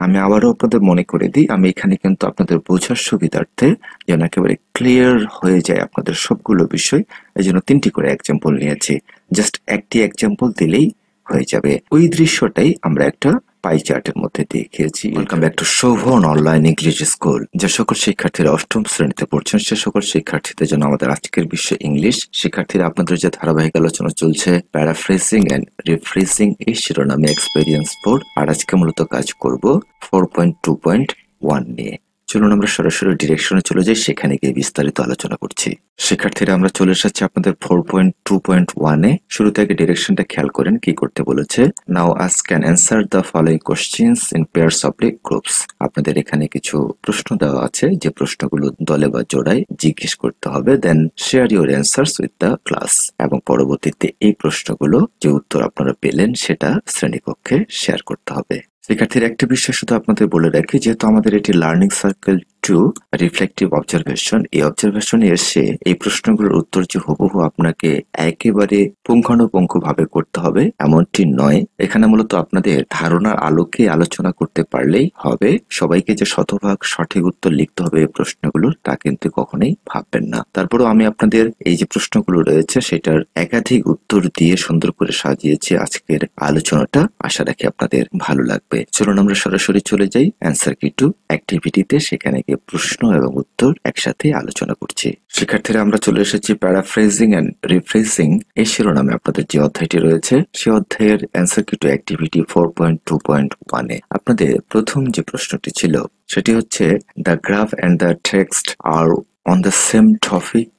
আমি আবারও আপনাদের মনে করে দিই, আমি এখানে কিন্তু আপনাদের বোঝার সুবিধার্থে যেন একেবারে ক্লিয়ার হয়ে যায় আপনাদের সবগুলো বিষয়, এই জন্য 3টি করে এক্সাম্পল নিয়েছি। জাস্ট একটি এক্সাম্পল দিলেই হয়ে যাবে। ওই দৃশ্যটাই আমরা একটা পাই চার্টের মধ্যে দেখিয়েছি। Welcome back to Shobhan online English school. যে সকল শিক্ষার্থীরা অষ্টম শ্রেণীতে পড়ছেন সে সকল শিক্ষার্থীদের জন্য আমাদের আজকের বিষয় ইংলিশ। শিক্ষার্থীরা আপনাদের যে ধারাবাহিক আলোচনা চলছে প্যারাফ্রেজিং এন্ড রিফ্রেজিং এই শিরোনামে এক্সপেরিয়েন্স 4, আর আজকে মূলত কাজ করব 4.2.1 নিয়ে। চলুন আমরা সরাসরি ডিরেকশনে চলে যাই, সেখানে গিয়ে বিস্তারিত আলোচনা করছি। শিক্ষার্থীরা আমরা চলে এসেছি আপনাদের 4.2.1 এ। শুরু থেকে ডিরেকশনটা খেয়াল করেন কি করতে বলেছে। Now ask and answer the following questions in pairs oblique groups. আপনাদের এখানে কিছু প্রশ্ন দেওয়া আছে, যে প্রশ্নগুলো দলে বা জোড়ায় জিজ্ঞেস করতে হবে। Then share your answers with the class, এবং পরবর্তীতে এই প্রশ্নগুলো যে উত্তর আপনারা পেলেন সেটা শ্রেণীকক্ষে শেয়ার করতে হবে। শিক্ষার্থীর একটা বিষয় শুধু আপনাদের বলে রাখি, যেহেতু আমাদের এটি লার্নিং সার্কেল 2 রিফ্লেক্টিভ অবজারভেশন, এই অবজারভেশনে এসে এই প্রশ্নগুলোর উত্তর যে হুবহু আপনাকে একেবারে পুঙ্খানুপুঙ্খ ভাবে করতে হবে এমনটি নয়। এখানে মূলত আপনাদের ধারণার আলোকে আলোচনা করতে পারলেই হবে। সবাইকে যে শতভাগ সঠিক উত্তর লিখতে হবে এই প্রশ্নগুলোর, তা কিন্তু কখনোই ভাববেন না। তারপরেও আমি আপনাদের এই যে প্রশ্নগুলো রয়েছে সেটার একাধিক উত্তর দিয়ে সুন্দর করে সাজিয়েছি আজকের আলোচনাটা। আশা রাখি আপনাদের ভালো লাগবে। চলুন আমরা সরাসরি চলে যাই অ্যান্সার কি টু অ্যাক্টিভিটিতে, সেখানে গিয়ে প্রশ্ন এবং উত্তর একসাথে আলোচনা করছি। শিক্ষার্থীরা আমরা চলে এসেছি প্যারাফ্রেজিং এন্ড রিফ্রেজিং এই শিরোনামে আপনাদের যে অধ্যায়টি রয়েছে সেই অধ্যায়ের অ্যান্সার কি টু অ্যাক্টিভিটি 4.2.1 এ আপনাদের প্রথম যে প্রশ্নটি ছিল সেটি হচ্ছে, the graph and the text are on the same topic,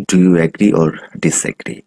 do you agree or disagree?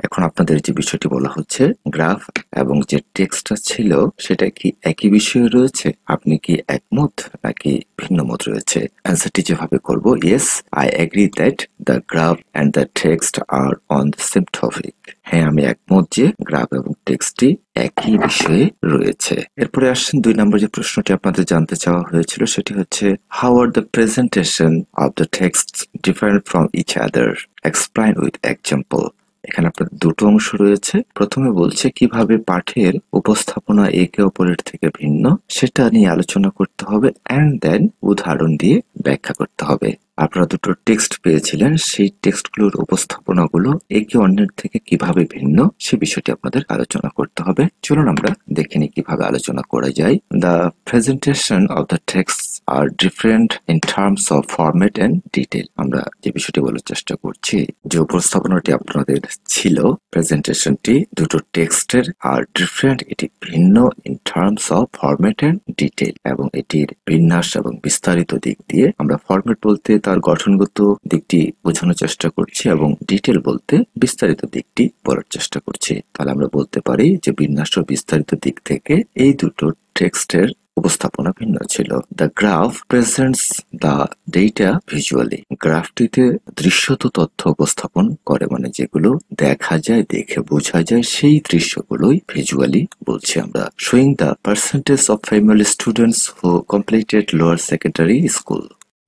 এখন আপনাদের যে বিষয়টি বলা হচ্ছে, গ্রাফ এবং যে টেক্সটটা ছিল সেটা কি একই বিষয়ে রয়েছে, আপনি কি একমত নাকি ভিন্ন মত রয়েছে? অ্যান্সারটি যেভাবে করব, yes I agree that the graph and the text are on the same topic. হ্যাঁ, আমি একমত যে গ্রাফ এবং টেক্সটটি একই বিষয়ে রয়েছে। এরপরে আসছেন 2 নম্বর যে প্রশ্নটি আপনাদের জানতে চাওয়া হয়েছিল, সেটি হচ্ছে, how are the presentation of the text different from each other, explain with example. এখানে আপনার দুটো অংশ রয়েছে। প্রথমে বলছে কিভাবে পাঠের উপস্থাপনা একে অপরের থেকে ভিন্ন সেটা নিয়ে আলোচনা করতে হবে, এন্ড দেন উদাহরণ দিয়ে ব্যাখ্যা করতে হবে। আপনারা দুটো টেক্সট পেয়েছিলেন, সেই টেক্সটগুলোর উপস্থাপনাগুলো একে অন্যের থেকে কিভাবে ভিন্ন সে বিষয়টি আপনাদের আলোচনা করতে হবে। চলুন আমরা দেখে নিই কিভাবে আলোচনা করা যায়। The presentation of the text are different in terms of format and detail. আমরা যে বিষয়টি বলার চেষ্টা করছি, যে উপস্থাপনাটি আপনাদের ছিল, প্রেজেন্টেশনটি দুটো টেক্সটের আর ডিফারেন্ট, এটি ভিন্ন in terms of format and detail, এবং এটির বিন্যাস এবং বিস্তারিত দিক দিয়ে। আমরা ফরম্যাট বলতে তার গঠনগত দিকটি বোঝানোর চেষ্টা করছি এবং ডিটেল বলতে বিস্তারিত দিকটি বলার চেষ্টা করছি। তাহলে আমরা বলতে পারি যে বিন্যাস ও বিস্তারিত দিক থেকে এই দুটো টেক্সটের উপস্থাপনা ভিন্ন ছিল। The graph presents the data visually. গ্রাফটিতে দৃশ্যত তথ্য উপস্থাপন করে, মানে যেগুলো দেখা যায়, দেখে বোঝা যায়, সেই দৃশ্যগুলোই ভিজুয়ালি বলছি আমরা। Showing the percentage of female students who completed lower secondary school.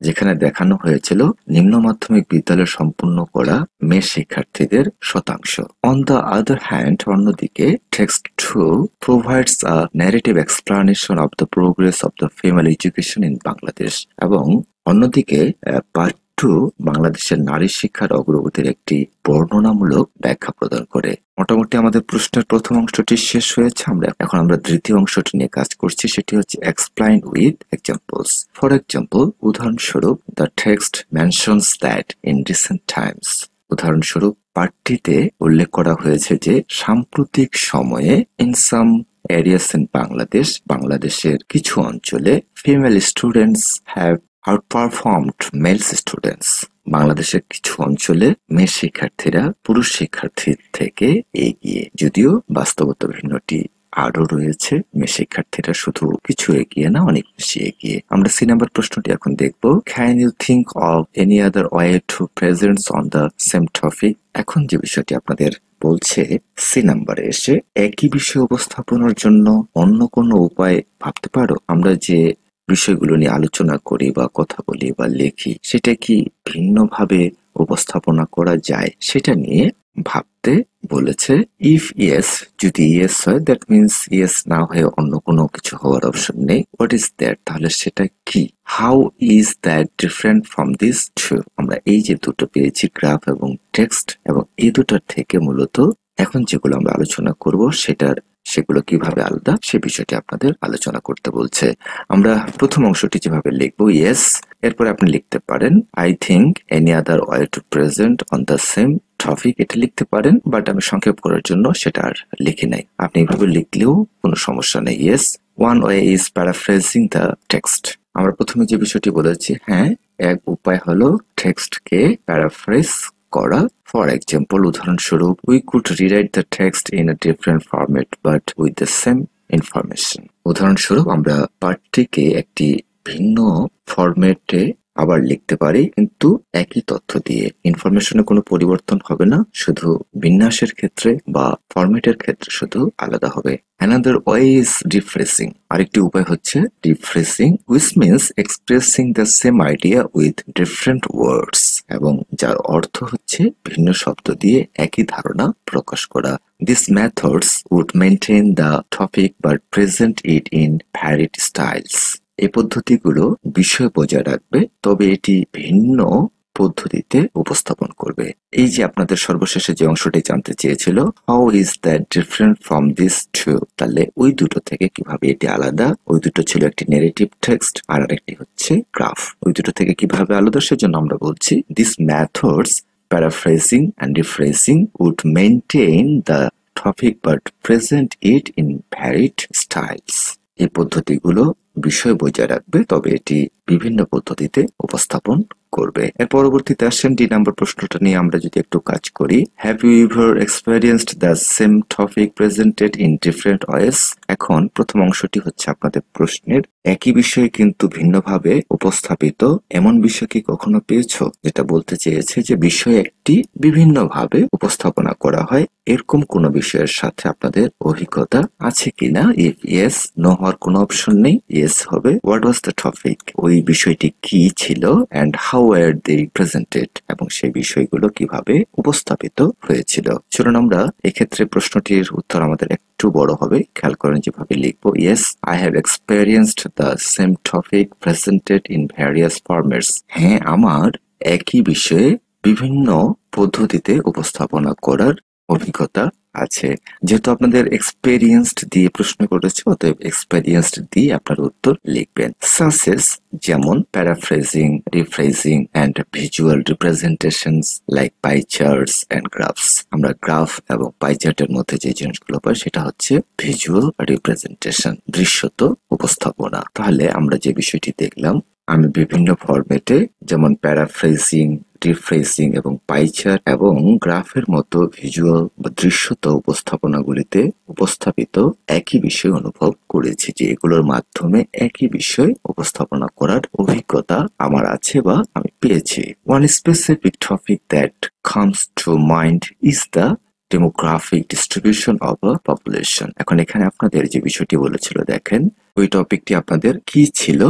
যেখানে দেখানো হয়েছিল নিম্ন মাধ্যমিক বিদ্যালয় সম্পূর্ণ করা মেয়ে শিক্ষার্থীদের শতাংশ। অন দ্য আদার হ্যান্ড, অন্যদিকে, text 2 provides a narrative explanation of the progress of the female education in Bangladesh. এবং অন্যদিকে পার্ট 2 বাংলাদেশের নারী শিক্ষার অগ্রগতির একটি বর্ণনামূলক ব্যাখ্যা প্রদান করে। মোটামুটি আমাদের প্রশ্নের প্রথম অংশটি শেষ হয়েছে। এখন আমরা দ্বিতীয় অংশটি নিয়ে কাজ করছি, সেটি হচ্ছে explain with examples. For example, উদাহরণস্বরূপ, the text mentions that in recent times. উদাহরণস্বরূপ, পাঠটিতে উল্লেখ করা হয়েছে যে সাম্প্রতিক সময়ে in some areas in Bangladesh, বাংলাদেশের কিছু অঞ্চলে, female students have outperformed male students. বাংলাদেশের কিছু অঞ্চলে মেয়ে শিক্ষার্থীরা পুরুষ শিক্ষার্থীর থেকে এগিয়ে, যদিও বাস্তবতা ভিন্নটি আরো রয়েছে। মেয়ে শিক্ষার্থীরা শুধু কিছু এগিয়ে না, অনেক বেশি এগিয়ে। আমরা সি নাম্বার প্রশ্নটি এখন দেখব। Can you think of any other way to presents on the same topic? এখন যে বিষয়টি আপনাদের বলছে, সি নাম্বারে এসে একই বিষয় উপস্থাপনের জন্য অন্য কোনো উপায় ভাবতে পারো? আমরা যে বিষয়গুলো নিয়ে আলোচনা করি বা কথা বলি বা লেখি, সেটা কি ভিন্নভাবে উপস্থাপনা করা যায় সেটা নিয়ে ভাবতে বলেছে। ইফ ইয়েস, যদি ইয়েস হয় দ্যাট মিনস ইয়েস না হয়ে অন্য কোনো কিছু হওয়ার অপশন নেই। হোয়াট ইজ দ্যাট, তাহলে সেটা কি? How is that different from this two? আমরা এই যে দুটো পেয়েছি, গ্রাফ এবং টেক্সট, এবং এই দুটার থেকে মূলত এখন যেগুলো আমরা আলোচনা করব সেগুলো কিভাবে আলাদা সে বিষয়টি আপনাদের আলোচনা করতে বলছে। আমরা প্রথম অংশটি যেভাবে লিখবো ইয়েস, এরপরে আপনি লিখতে পারেন I think any other way two present on the same topic, এটা লিখতে পারেন, বাট আমি সংক্ষেপ করার জন্য সেটা আর লিখি নাই। আপনি এভাবে লিখলেও কোনো সমস্যা নেই। Yes, one way is paraphrasing the text. আমরা প্রথমে যে বিষয়টি বলেছি, হ্যাঁ, এক উপায় হলো টেক্সটকে প্যারাফ্রেজ করা। ফর এক্সাম্পল, উদাহরণস্বরূপ, we could rewrite the text in a different format but with the same information. উদাহরণস্বরূপ, আমরা পাঠটিকে একটি ভিন্ন ফরম্যাটে আবার লিখতে পারি, কিন্তু একই তথ্য দিয়ে। ইনফরমেশনে কোনো পরিবর্তন হবে না, শুধু বিন্যাসের ক্ষেত্রে বা ফরম্যাটের ক্ষেত্রে শুধু আলাদা হবে। Another way is rephrasing. আরেকটি উপায় হচ্ছে rephrasing, which means expressing the same idea with different words, এবং যার অর্থ হচ্ছে ভিন্ন শব্দ দিয়ে একই ধারণা প্রকাশ করা। These methods would maintain the topic but present it in varied styles. এই পদ্ধতিগুলো বিষয় বজায় রাখবে, তবে এটি ভিন্ন পদ্ধতিতে উপস্থাপন করবে। এই যে আপনাদের সর্বশেষে যে অংশটি জানতে চেয়েছিল, how is that different from this two, তাহলে ওই দুটো থেকে কিভাবে এটি আলাদা। ওই দুটো ছিল একটি নেগেটিভ টেক্সট আর আরেকটি হচ্ছে গ্রাফ। ওই দুটো থেকে কিভাবে আলাদা সেজন্য আমরা বলছি this methods paraphrasing and rephrasing would maintain the topic but present it in varied styles. এই পদ্ধতিগুলো বিষয় বজায় রাখবে, তবে এটি বিভিন্ন পদ্ধতিতে উপস্থাপন করবে। এর পরবর্তীতে আসেন ডি নাম্বার প্রশ্নটা নিয়ে আমরা যদি একটু কাজ করি। Have you ever experienced the same topic presented in different ways? এখন প্রথম অংশটি হচ্ছে আপনাদের প্রশ্নের একই বিষয় কিন্তু ভিন্নভাবে উপস্থাপিত এমন বিষয় কি কখনো পেয়েছো? যেটা বলতে চেয়েছে যে বিষয় একটি বিভিন্নভাবে উপস্থাপনা করা হয়, এরকম কোন বিষয়ের সাথে আপনাদের অভিজ্ঞতা আছে কিনা? ইফ ইয়েস, নো হওয়ার কোনো অপশন নেই, ইয়েস হবে। হোয়াট ওয়াজ দ্য টপিক, ওই বিষয়টি কি ছিল, and how were they presented, এবং সেই বিষয়গুলো কিভাবে উপস্থাপিত হয়েছিল। চলুন আমরা এক্ষেত্রে প্রশ্নটির উত্তর আমাদের একটু বড় হবে, খেয়াল করেন যেভাবে লিখবো। Yes, I have experienced the same topic presented in various formats. হ্যাঁ, আমার একই বিষয়ে বিভিন্ন পদ্ধতিতে উপস্থাপনা করার অভিজ্ঞতা আছে। যেহেতু আপনাদের এক্সপেরিয়েন্সড দিয়ে প্রশ্ন করেছে, অতএব এক্সপেরিয়েন্সড দিয়ে আপনার উত্তর লিখবেন। সাসেস যেমন paraphrasing, rephrasing and visual representations like pie charts and graphs. আমরা গ্রাফ এবং পাই চার্টের মধ্যে যে জিনিসগুলো পাই সেটা হচ্ছে ভিজুয়াল রিপ্রেজেন্টেশন, দৃশ্যত উপস্থাপনা। তাহলে আমরা যে বিষয়টি দেখলাম, আমি বিভিন্ন ফরম্যাটে যেমন প্যারাফ্রেজিং, রিফ্রেজিং এবং পাই চার্ট এবং গ্রাফের মতো ভিজুয়াল বা দৃশ্যত উপস্থাপনাগুলিতে উপস্থাপিত একই বিষয় অনুভব করেছি, যে এগুলোর মাধ্যমে একই বিষয় উপস্থাপনা করার অভিজ্ঞতা আমার আছে বা আমি পেয়েছি। One specific topic that comes to mind is the demographic distribution of a population. এখন এখানে আপনাদের যে বিষয়টি বলেছিল, দেখেন ওই টপিকটি আপনাদের কি ছিল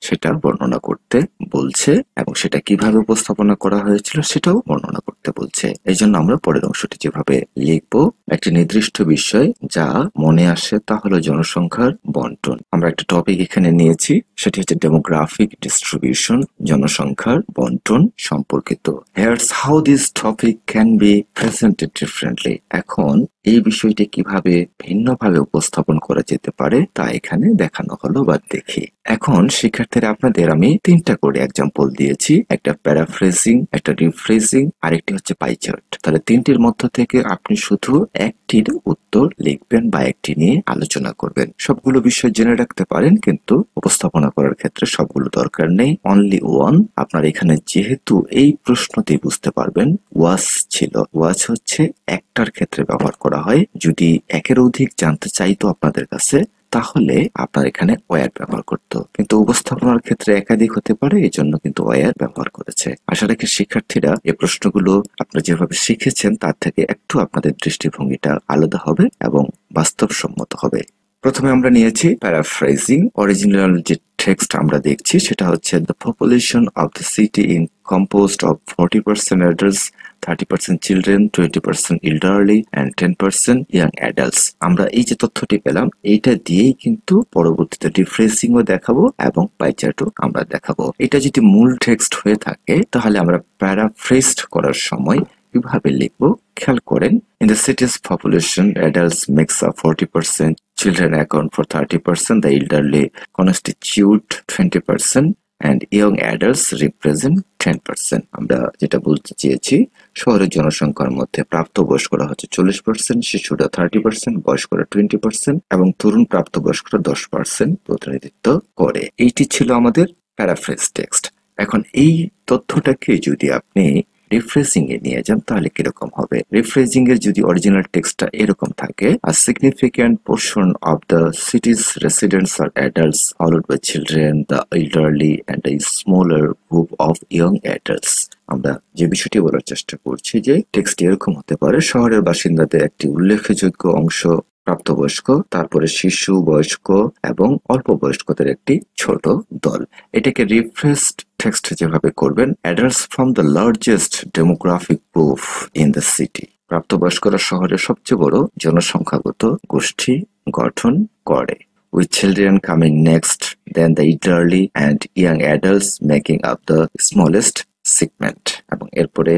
সেটা বর্ণনা করতে বলছে, এবং সেটা কিভাবে উপস্থাপনা করা হয়েছিল সেটাও বর্ণনা করতে বলছে। এই জন্য আমরা পরের অংশটি যেভাবে লিখবো, একটি নির্দিষ্ট বিষয় যা মনে আসে তা হলো জনসংখ্যার বন্টন। আমরা একটা টপিক এখানে নিয়েছি, সেটি হচ্ছে ডেমোগ্রাফিক ডিস্ট্রিবিউশন, জনসংখ্যার বন্টন সম্পর্কিত। Hairs how this topic can be presented differently. এখন এই বিষয়টি কিভাবে ভিন্নভাবে উপস্থাপন করা যেতে পারে তা এখানে দেখানো হলো, বা দেখি। এখন শিক্ষার্থীরা আপনাদের আমি 3টা করে এক্সাম্পল দিয়েছি, একটা প্যারাফ্রেজিং, একটা রিফ্রেজিং, আরেকটি হচ্ছে পাই চার্ট। তাহলে 3টির মধ্য থেকে আপনি শুধু একটির উত্তর লিখবেন বা একটি নিয়ে আলোচনা করবেন। সবগুলো বিষয় জেনে রাখতে পারেন, কিন্তু উপস্থাপনা করার ক্ষেত্রে সবগুলো দরকার নেই, অনলি ওয়ান। আপনার এখানে যেহেতু এই প্রশ্নটি বুঝতে পারবেন ওয়াজ ছিল, ওয়াজ হচ্ছে একটার ক্ষেত্রে ব্যবহার করা হয়। যদি একের অধিক জানতে চাইতো আপনাদের কাছে, তাহলে আপনার এখানে ওয়্যার ব্যবহার করতো, কিন্তু উপস্থাপনার ক্ষেত্রে একাধিক হতে পারে, এই জন্য কিন্তু ওয়্যার ব্যবহার করেছে। আশা রাখি শিক্ষার্থীরা এই প্রশ্নগুলো আপনারা যেভাবে শিখেছেন তার থেকে একটু আপনাদের দৃষ্টিভঙ্গিটা আলাদা হবে এবং বাস্তবসম্মত হবে। প্রথমে আমরা নিয়েছি প্যারাফ্রেজিং। অরিজিনাল যে টেক্সট আমরা দেখছি সেটা হচ্ছে the population of the city in composed of 40% adults, 30% children, 20% elderly and 10% young adults। আমরা এই যে তথ্যটি পেলাম এইটা দিয়েই কিন্তু পরবর্তীতে রিফ্রেশিংও দেখাবো এবং পাই চার্টও আমরা দেখাবো। এটা যদি মূল টেক্সট হয়ে থাকে তাহলে আমরা প্যারাফ্রেজড করার সময় কিভাবে লিখবো খেয়াল করেন। In the city's population, adults makes up 40%, children account for 30%, the elderly constitute 20%, and young adults represent 10%। আমরা যেটা বলতে চেয়েছি শহরের জনসংখ্যার মধ্যে প্রাপ্তবয়স্করা হচ্ছে 40%, শিশুরা 30%, বয়স্করা 20% এবং তরুণ প্রাপ্তবয়স্করা 10% প্রতিনিধিত্ব করে। এইটি ছিল আমাদের প্যারাফ্রেজ টেক্সট। এখন এই তথ্যটাকে যদি আপনি রিফ্রেজিং এ নিয়ে যান তাহলে কিরকম হবে? রিফ্রেজিং এর যদি অরিজিনাল টেক্সটটা এরকম থাকে, a significant portion of the city's residents are adults followed by children, the elderly and a smaller group of young adults। আমরা যে বিষয়টি বলার চেষ্টা করছি যে টেক্সট এরকম হতে পারে, শহরের বাসিন্দাদের একটি উল্লেখযোগ্য অংশ প্রাপ্তবয়স্ক, তারপরে শিশু, বয়স্ক এবং অল্প বয়স্কদের একটি ছোট দল। এটাকে রিফ্রেশড টেক্সট যেভাবে করবেন, adults from the largest demographic group in the city, প্রাপ্তবয়স্করা শহরের সবচেয়ে বড় জনসংখ্যাগত গোষ্ঠী গঠন করে, with children coming next, then the elderly and young adults making up the smallest segment। এবং এরপরে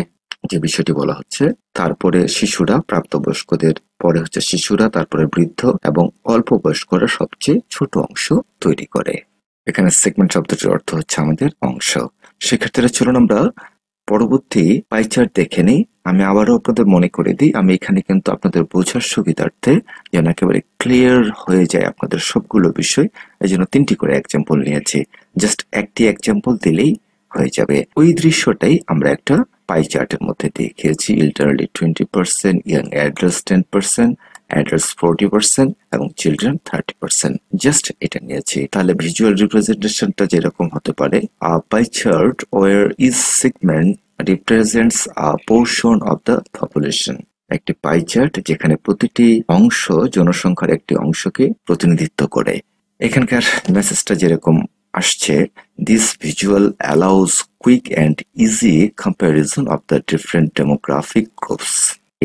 যে বিষয়টি বলা হচ্ছে তারপরে শিশুরা, প্রাপ্তবয়স্কদের পরে হচ্ছে শিশুরা, তারপরে বৃদ্ধ এবং অল্প বয়স্করা সবচেয়ে ছোট অংশ তৈরি করে। এখানে সেগমেন্ট শব্দটির অর্থ হচ্ছে আমাদের অংশ। সেক্ষেত্রে চলুন আমরা পরবর্তী পাই চার্ট দেখে নিই। আমি আবারও আপনাদের মনে করে দিই, আমি এখানে কিন্তু আপনাদের বোঝার সুবিধার্থে যেন একেবারে ক্লিয়ার হয়ে যায় আপনাদের সবগুলো বিষয়, এই জন্য 3টি করে এক্সাম্পল নিয়েছি। জাস্ট একটি এক্সাম্পল দিলেই হয়ে যাবে। ওই দৃশ্যটাই আমরা একটা পাই চার্টের মধ্যে দেখিয়েছি। এল্ডারলি 20%, ইয়াং অ্যাডাল্টস 10%, adults 40% এবং children 30%। জাস্ট এটা নিয়েছি। তাহলে ভিজুয়াল রিপ্রেজেন্টেশনটা যেরকম হতে পারে, a pie chart where each segment represents a portion of the population। একটি পাই চার্ট যেখানে প্রতিটি অংশ জনসংখ্যার একটি অংশকে প্রতিনিধিত্ব করে। এখানকার মেসেজটা যেরকম আসছে, this visual allows quick and easy comparison of the different demographic groups।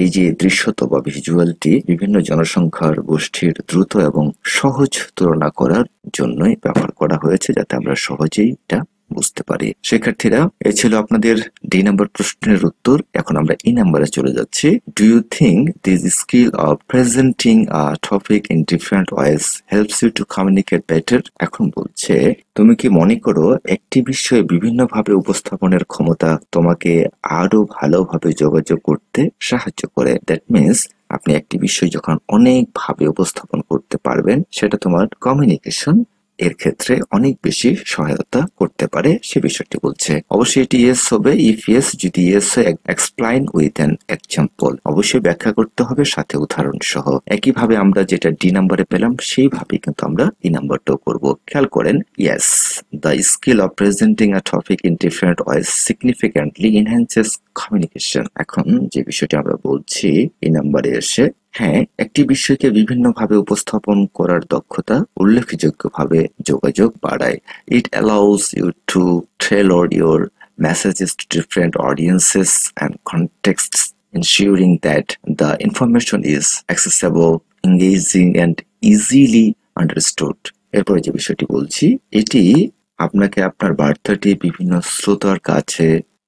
এই যে দৃশ্যত বা ভিজুয়ালটি বিভিন্ন জনসংখ্যার গোষ্ঠীর দ্রুত এবং সহজ তুলনা করার জন্যই ব্যবহার করা হয়েছে, যাতে আমরা সহজেই এটা বুঝতে পারি। শিক্ষার্থীরা, এ ছিল আপনাদের ডি নাম্বার প্রশ্নের উত্তর। এখন আমরা ই নাম্বারে চলে যাচ্ছি। Do you think this skill of presenting a topic in different ways helps you to communicate better? এখন বলছে, তুমি কি মনে করো একটি বিষয়ে বিভিন্নভাবে উপস্থাপনের ক্ষমতা তোমাকে আরো ভালোভাবে যোগাযোগ করতে সাহায্য করে? দ্যাট মিনস আপনি একটি বিষয় যখন অনেকভাবে উপস্থাপন করতে পারবেন, সেটা তোমার কমিউনিকেশন এর ক্ষেত্রে অনেক বেশি সহায়তা করতে পারে, সে বিষয়টি বলছে। অবশ্যই এটি ইয়েস হবে। ইফ ইয়েস, যদি ইয়েস হয় এক্সপ্লেইন উইথ অ্যান এক্সাম্পল, অবশ্যই ব্যাখ্যা করতে হবে সাথে উদাহরণ সহ। একইভাবে আমরা যেটা ডি নাম্বারে পেলাম সেইভাবেই কিন্তু আমরা ই নাম্বারটাও করব। খেয়াল করেন, yes, the skill of presenting a topic in different wedge significantly enhances communication. এখন যে বিষয়টি আমরা বলছি এই নাম্বারে এসে, হ্যাঁ, একটি বিষয়কে বিভিন্নভাবে উপস্থাপন করার দক্ষতা উল্লেখযোগ্যভাবে যোগাযোগ বাড়ায়। It allows you to tailor your messages to different audiences and contexts, ensuring that the information is accessible, engaging and easily understood। এরপরে যে বিষয়টি বলছি, এটি আপনাকে আপনার বার্তাটি বিভিন্ন শ্রোতার কাছে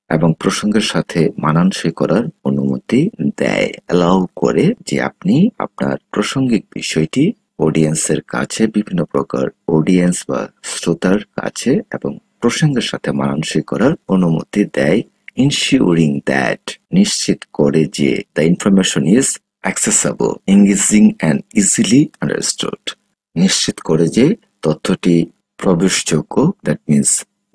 এবং প্রসঙ্গের সাথে মানানসই করার অনুমতি দেয়, অ্যালাউ করে যে আপনি আপনার প্রাসঙ্গিক বিষয়টি অডিয়েন্সের কাছে, বিভিন্ন প্রকার অডিয়েন্স বা শ্রোতার কাছে এবং প্রসঙ্গের সাথে মানানসই করার অনুমতি দেয়। ইনশিওরিং দ্যাট, নিশ্চিত করে যে, the information is accessible, engaging and easily understood, নিশ্চিত করে যে তথ্যটি প্রবেশযোগ্য, দ্যাট মিনস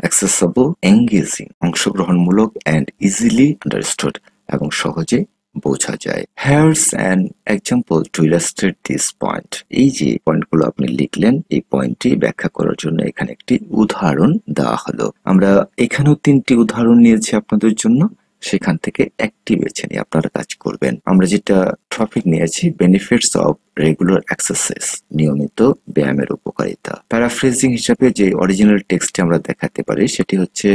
accessible, engaging, অংশগ্রহণমূলক and easily understood, এবং সহজে বোঝা যায়। Here's an example to illustrate this point। এই যে পয়েন্টগুলো আপনি লিখলেন, এই পয়েন্টটি ব্যাখ্যা করার জন্য এখানে একটি উদাহরণ দেওয়া হলো। আমরা এখানেও 3টি উদাহরণ নিয়েছি আপনাদের জন্য। সেখান থেকে একটি বেছে নিয়ে আপনারা কাজ করবেন। আমরা যেটা টপিক নিয়েছি বেনিফিটস অফ রেগুলার এক্সারসাইজ, নিয়মিত ব্যায়ামের উপকারিতা। প্যারাফ্রেজিং হিসাবে যে অরিজিনাল টেক্সটে আমরা দেখাতে পারি সেটি হচ্ছে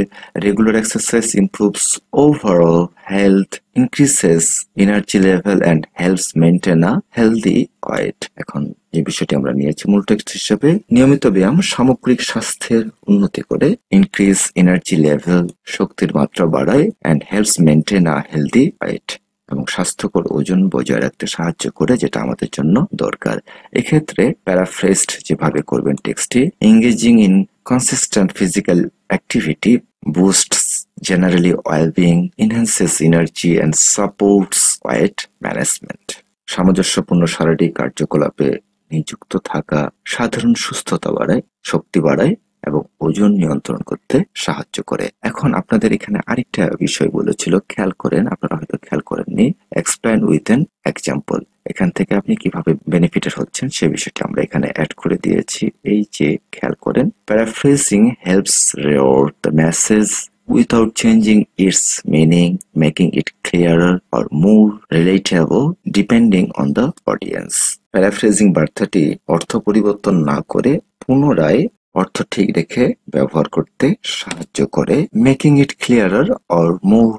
regular exercise improves overall health, increases energy level and helps maintain a healthy weight। এখন যে বিষয়টি আমরা নিয়েছি মূল টেক্সট হিসেবে, নিয়মিত ব্যায়াম সামগ্রিক স্বাস্থ্যের উন্নতি করে, ইনক্রিজ এনার্জি লেভেল শক্তির মাত্রা বাড়ায়, and helps maintain a healthy wait এবং স্বাস্থ্যকর ওজন বজায় রাখতে সাহায্য করে, যেটা আমাদের জন্য দরকার। এক্ষেত্রে প্যারাফ্রেজড যেভাবে করবেন টেক্সটটি, engaging in consistent physical activity boosts generally well-being, enhances energy and supports weight management। সামঞ্জস্যপূর্ণ শারীরিক কার্যকলাপে নিযুক্ত থাকা সাধারণ সুস্থতা বাড়ায়, শক্তি বাড়ায় এবং ওজন নিয়ন্ত্রণ করতে সাহায্য করে। এখন আপনাদের এখানে আরেকটা বিষয় বলেছিল, খেয়াল করেন, আপনারা হয়তো খেয়াল করেননি, এক্সপ্লেইন উইথ এন এক্সাম্পল। এখান থেকে আপনি কিভাবে বেনিফিটেড হচ্ছেন সে বিষয়টি আমরা এখানে অ্যাড করে দিয়েছি। এই যে খেয়াল করেন, paraphrasing helps reward the message without changing its meaning, making it clearer or more relatable depending on the audience। Paraphrasing বার্তাটি অর্থ পরিবর্তন না করে পুনরায় অর্থ ঠিক রেখে ব্যবহার করতে সাহায্য করে, making it ক্লিয়ারার or more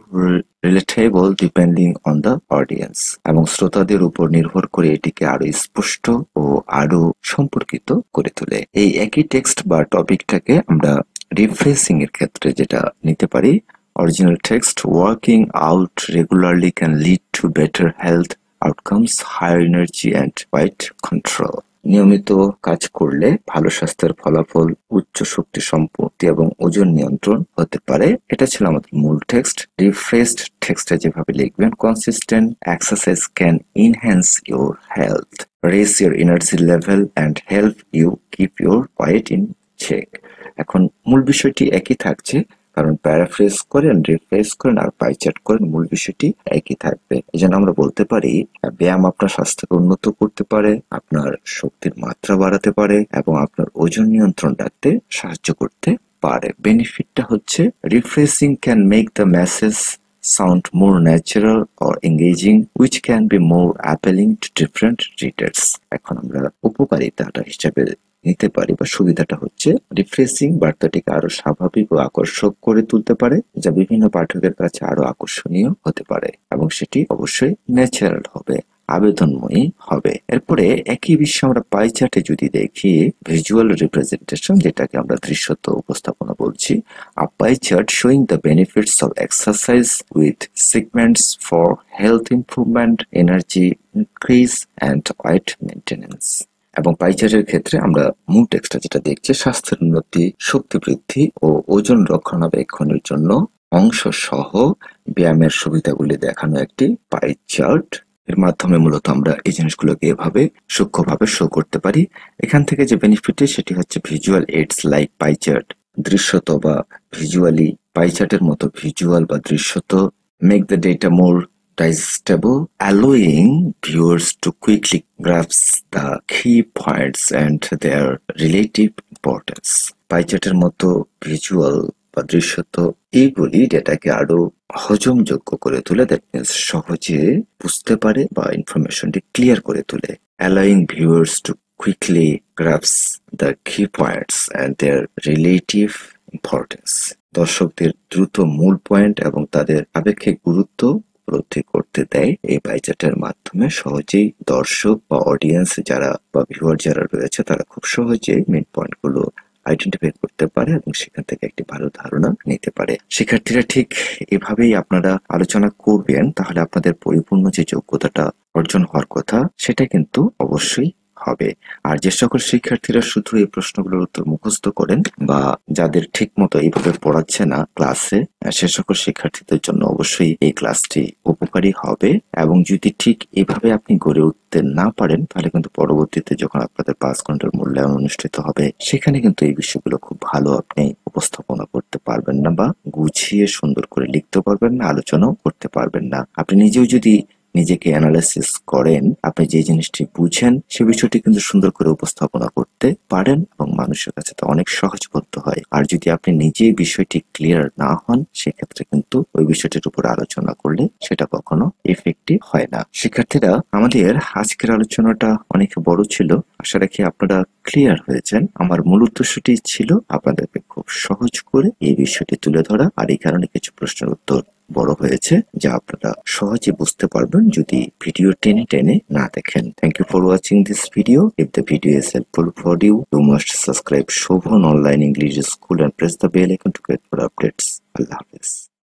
relatable depending on the audience, এবং শ্রোতাদের উপর নির্ভর করে এটিকে আরো স্পষ্ট ও আরো সম্পর্কিত করে তোলে। এই একই টেক্সট বা টপিকটাকে আমরা রিফ্রেশিং এর ক্ষেত্রে যেটা নিতে পারি, original text, working out regularly can lead to better health outcomes, higher energy and weight control. নিয়মিত কাজ করলে ভালো স্বাস্থ্যের ফলাফল, উচ্চ শক্তি সম্পত্তি এবং ওজন নিয়ন্ত্রণ হতে পারে। এটা ছিল আমাদের মূল টেক্সট। রিফ্রেশড টেক্সটে যেভাবে লিখবেন, consistent exercise can enhance your health, raise your energy level and help you keep your weight in check. এখন মূল বিষয়টি একই থাকছে, কারণ প্যারাফ্রেজ করেন, রিফ্রেশ করেন আর পাইচার্ট করেন, মূল বিষয়টি একই থাকবে। এই জন্য আমরা বলতে পারি ব্যায়াম আপনার স্বাস্থ্যকে উন্নত করতে পারে, আপনার শক্তির মাত্রা বাড়াতে পারে এবং আপনার ওজন নিয়ন্ত্রণ রাখতে সাহায্য করতে পারে। বেনিফিটটা হচ্ছে refreshing can make the message sound more natural or engaging, which can be more appealing to different readers। এখন আমরা উপকারিতাটা হিসাবে নিতে পারি বা সুবিধাটা হচ্ছে, রিফ্রেশিং বার্তাটিকে আরো স্বাভাবিক ও আকর্ষক করে তুলতে পারে, যা বিভিন্ন পাঠকের কাছে আরো আকর্ষণীয় হতে পারে এবং সেটি অবশ্যই ন্যাচারাল হবে, আবেদনময়ী হবে। এরপরে একই বিষয় আমরা পাই চার্টে যদি দেখি, ভিজুয়াল রিপ্রেজেন্টেশন, যেটাকে আমরা দৃশ্যত উপস্থাপনা বলছি, a pie chart showing the benefits of exercise with segments for health improvement, energy increase and weight maintenance। এবং পাইচার্টের ক্ষেত্রে আমরা মূল টেক্সটটা যেটা দেখছি, স্বাস্থ্যের উন্নতি, শক্তি বৃদ্ধি ও ওজন রক্ষণাবেক্ষণের জন্য অংশ সহ ব্যায়ামের সুবিধাগুলি দেখানো একটি পাই চার্ট। এর মাধ্যমে মূলত আমরা এই জিনিসগুলোকে এভাবে সূক্ষ্মভাবে শো করতে পারি। এখান থেকে যে বেনিফিট সেটি হচ্ছে visual AIDS like pie chart, দৃশ্যত বা ভিজুয়ালি পাই চার্টের মতো ভিজুয়াল বা দৃশ্যত, make the data more digestible, allowing viewers to quickly grasp the key points and their relative importance। পাই চার্টের মতো ভিজুয়াল বা দৃশ্যত এইগুলি ডেটাকে আরো হজমযোগ্য করে তোলে, দ্যাট মিনস সহজে বুঝতে পারে বা ইনফরমেশনটি ক্লিয়ার করে তোলে, allowing viewers to quickly grasp the key points and their relative importance। দর্শকদের দ্রুত মূল পয়েন্ট এবং তাদের আপেক্ষিক গুরুত্ব উপলব্ধি করতে দেয়। এই পাই চার্টের মাধ্যমে সহজেই দর্শক বা অডিয়েন্স যারা বা ভিউয়ার যারা রয়েছে তারা খুব সহজে মেইন পয়েন্ট গুলো আইডেন্টিফাই করতে পারে এবং সেখান থেকে একটি ভালো ধারণা নিতে পারে। শিক্ষার্থীরা ঠিক এভাবেই আপনারা আলোচনা করবেন, তাহলে আপনাদের পরিপূর্ণ যে যোগ্যতাটা অর্জন হওয়ার কথা সেটা কিন্তু অবশ্যই হবে। আর যে সকল শিক্ষার্থীরা শুধু এই প্রশ্নগুলোর উত্তর মুখস্থ করেন বা যাদের ঠিক মতো এইভাবে পড়াচ্ছে না ক্লাসে, সে সকল শিক্ষার্থীদের জন্য অবশ্যই এই ক্লাসটি উপকারী হবে। এবং যদি ঠিক এইভাবে আপনি গড়ে উঠতে না পারেন, তাহলে কিন্তু পরবর্তীতে যখন আপনাদের 5 ঘন্টার মূল্যায়ন অনুষ্ঠিত হবে, সেখানে কিন্তু এই বিষয়গুলো খুব ভালো আপনি উপস্থাপনা করতে পারবেন না বা গুছিয়ে সুন্দর করে লিখতে পারবেন না, আলোচনাও করতে পারবেন না। আপনি নিজেও যদি নিজেকে অ্যানালাইসিস করেন, আপনি যে জিনিসটি বুঝেন সে বিষয়টি কিন্তু সুন্দর করে উপস্থাপনা করতে পারেন এবং মানুষের কাছে তা অনেক সহজবোধ্য হয়। আর যদি আপনি নিজেই বিষয়টি ক্লিয়ার না হন, সেক্ষেত্রে কিন্তু ওই বিষয়টির উপর আলোচনা করলে সেটা কখনো এফেক্টিভ হয় না। শিক্ষার্থীরা, আমাদের আজকের আলোচনাটা অনেক বড় ছিল। আশা রাখি আপনারা ক্লিয়ার হয়েছেন। আমার মূল উদ্দেশ্যটি ছিল আপনাদেরকে খুব সহজ করে এই বিষয়টি তুলে ধরা, আর এই কারণে কিছু প্রশ্নের উত্তর বড় হয়েছে যা আপনারা সহজে বুঝতে পারবেন যদি ভিডিও টেনে টেনে না দেখেন। Thank you for watching this video. If the video is helpful for you, you must subscribe Shobhan Online English School and press the bell icon to get more updates. Allah Hafiz.